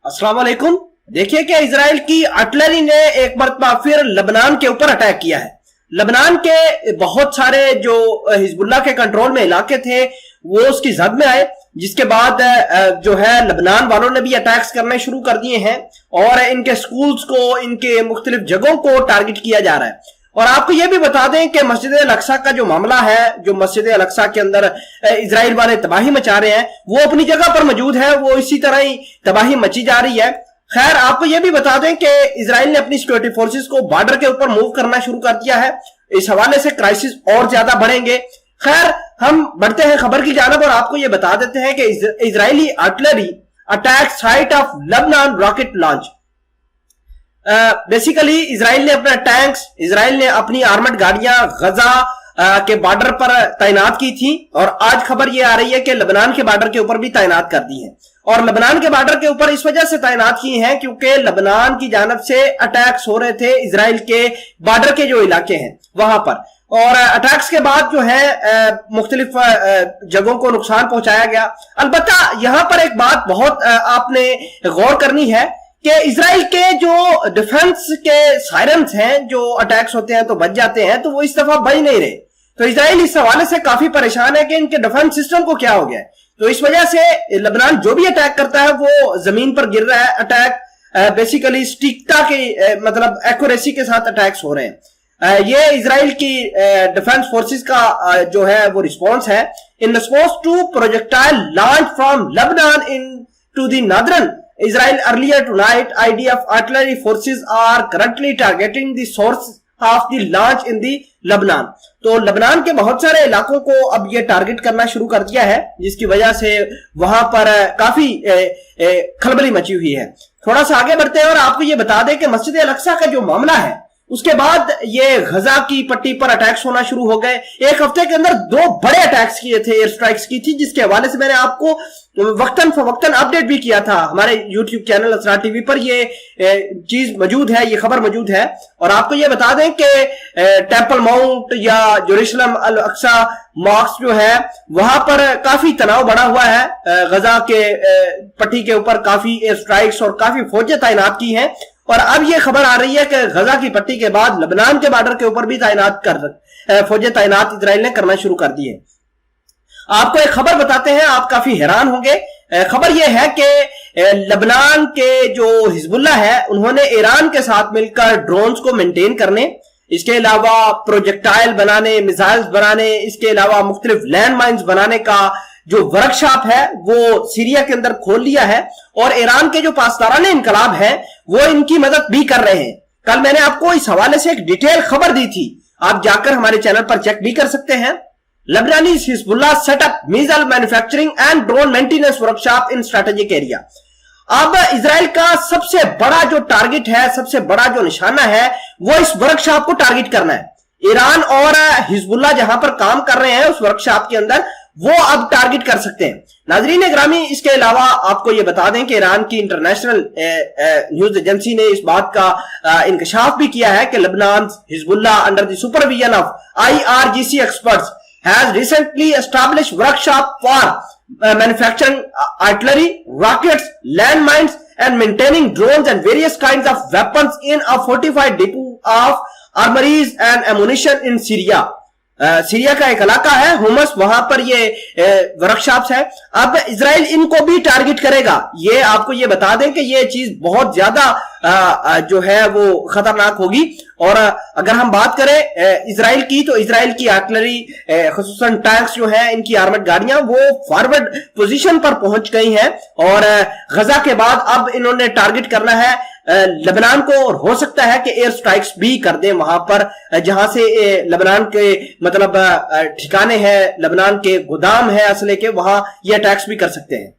अस्सलाम वालेकुम। देखिए कि इजराइल की आर्टिलरी ने एक मरतबा फिर लबनान के ऊपर अटैक किया है। लबनान के बहुत सारे जो हिजबुल्लाह के कंट्रोल में इलाके थे वो उसकी जद में आए, जिसके बाद जो है लबनान वालों ने भी अटैक्स करने शुरू कर दिए हैं और इनके स्कूल्स को, इनके मुख्तलिफ जगहों को टारगेट किया जा रहा है। और आपको यह भी बता दें कि मस्जिद अल-अक्सा का जो मामला है, जो मस्जिद अल-अक्सा के अंदर इजराइल वाले तबाही मचा रहे हैं, वो अपनी जगह पर मौजूद है, वो इसी तरह ही तबाही मची जा रही है। खैर, आपको यह भी बता दें कि इजराइल ने अपनी सिक्योरिटी फोर्सेस को बॉर्डर के ऊपर मूव करना शुरू कर दिया है। इस हवाले से क्राइसिस और ज्यादा बढ़ेंगे। खैर, हम बढ़ते हैं खबर की जानिब और आपको यह बता देते हैं कि Israeli artillery attack site of Lebanon rocket launch. Basically Israel ने अपना टैंक्स, इजराइल ने अपनी आर्मड गाड़ियां गजा के बॉर्डर पर तैनात की थी और आज खबर यह आ रही है कि लेबनान के बॉर्डर के ऊपर भी तैनात कर दी है। और लेबनान के बॉर्डर के ऊपर इस वजह से तैनात की हैं क्योंकि लेबनान की जानब से अटैक्स हो रहे थे इजराइल के बॉर्डर के जो इलाके हैं वहां पर, और अटैक्स के बाद जो है मुख्तलिफ जगहों को नुकसान पहुंचाया गया। अलबत्ता यहां पर एक बात बहुत आपने गौर करनी है कि इजराइल के जो डिफेंस के सायरन्स हैं, जो अटैक्स होते हैं तो बच जाते हैं, तो वो इस दफा बच नहीं रहे। तो इजराइल इस हवाले से काफी परेशान है कि इनके डिफेंस सिस्टम को क्या हो गया है। तो इस वजह से लेबनान जो भी अटैक करता है वो जमीन पर गिर रहा है। अटैक बेसिकली सटीकता के मतलब एक्यूरेसी के साथ अटैक्स हो रहे हैं। ये इजराइल की डिफेंस फोर्सेस का जो है वो रिस्पॉन्स है। In response to projectile launch from Lebanon into the northern Israel earlier tonight, IDF artillery forces are currently targeting the source of the launch in the Lebanon. तो Lebanon के बहुत सारे इलाकों को अब ये टारगेट करना शुरू कर दिया है, जिसकी वजह से वहां पर काफी खलबली मची हुई है। थोड़ा सा आगे बढ़ते हैं और आपको ये बता दें कि मस्जिद अल-अक्सा का जो मामला है उसके बाद ये गजा की पट्टी पर अटैक्स होना शुरू हो गए। एक हफ्ते के अंदर 2 बड़े अटैक्स किए थे, एयर स्ट्राइक्स की थी, जिसके हवाले से मैंने आपको वक्तन फवक्तन अपडेट भी किया था। हमारे YouTube चैनल असरार टीवी पर ये चीज मौजूद है, ये खबर मौजूद है। और आपको ये बता दें कि टेंपल माउंट या जेरूसलम अल-अक्सा मॉस्क जो है वहां पर काफी तनाव बढ़ा हुआ है। गजा के पट्टी के ऊपर काफी एयर स्ट्राइक्स और काफी फौजें तैनात की हैं। और अब ये खबर आ रही है कि गजा की पट्टी के बाद लेबनान के बॉर्डर के ऊपर भी फौजें तैनात इजराइल ने करना शुरू कर दी है। आपको एक खबर बताते हैं, आप काफी हैरान होंगे। खबर यह है कि लेबनान के जो हिजबुल्लाह है उन्होंने ईरान के साथ मिलकर ड्रोन्स को मेंटेन करने, इसके अलावा प्रोजेक्टाइल बनाने, मिसाइल्स बनाने, इसके अलावा मुख्तलिफ लैंड माइन्स बनाने का जो वर्कशॉप है वो सीरिया के अंदर खोल लिया है। और ईरान के जो पासदारान इनकलाब है वो इनकी मदद भी कर रहे हैं। कल मैंने आपको इस हवाले से एक डिटेल खबर दी थी, आप जाकर हमारे चैनल पर चेक भी कर सकते हैं। Lebanese Hezbollah setup missile manufacturing and drone maintenance workshop in strategic area. अब इजराइल का सबसे बड़ा जो टारगेट है, सबसे बड़ा जो निशाना है, वो इस वर्कशॉप को टारगेट करना है। ईरान और हिजबुल्लाह जहां पर काम कर रहे हैं उस वर्कशॉप के अंदर वो अब टारगेट कर सकते हैं। नाजरीन ग्रामी, इसके अलावा आपको ये बता दें कि ईरान की इंटरनेशनल न्यूज एजेंसी ने इस बात का इंकशाफ भी किया है कि Lebanon Hezbollah under the supervision of IRGC experts has recently established workshop for manufacturing artillery, rockets, land mines and maintaining drones and various kinds of weapons in a fortified depot of armories and ammunition in Syria. Syria का एक इलाका है humus, वहां पर ये workshops है। अब Israel इनको भी टारगेट करेगा। ये आपको ये बता दें कि ये चीज बहुत ज्यादा जो है वो खतरनाक होगी। और अगर हम बात करें इजराइल की, तो इजराइल की आर्टिलरी खुसूसन टैंक्स जो है, इनकी आर्मड गाड़ियां वो फॉरवर्ड पोजीशन पर पहुंच गई हैं और गजा के बाद अब इन्होंने टारगेट करना है लेबनान को। और हो सकता है कि एयर स्ट्राइक्स भी कर दें वहां पर जहां से लेबनान के मतलब ठिकाने हैं, लेबनान के गोदाम है असले के, वहां ये अटैक्स भी कर सकते हैं।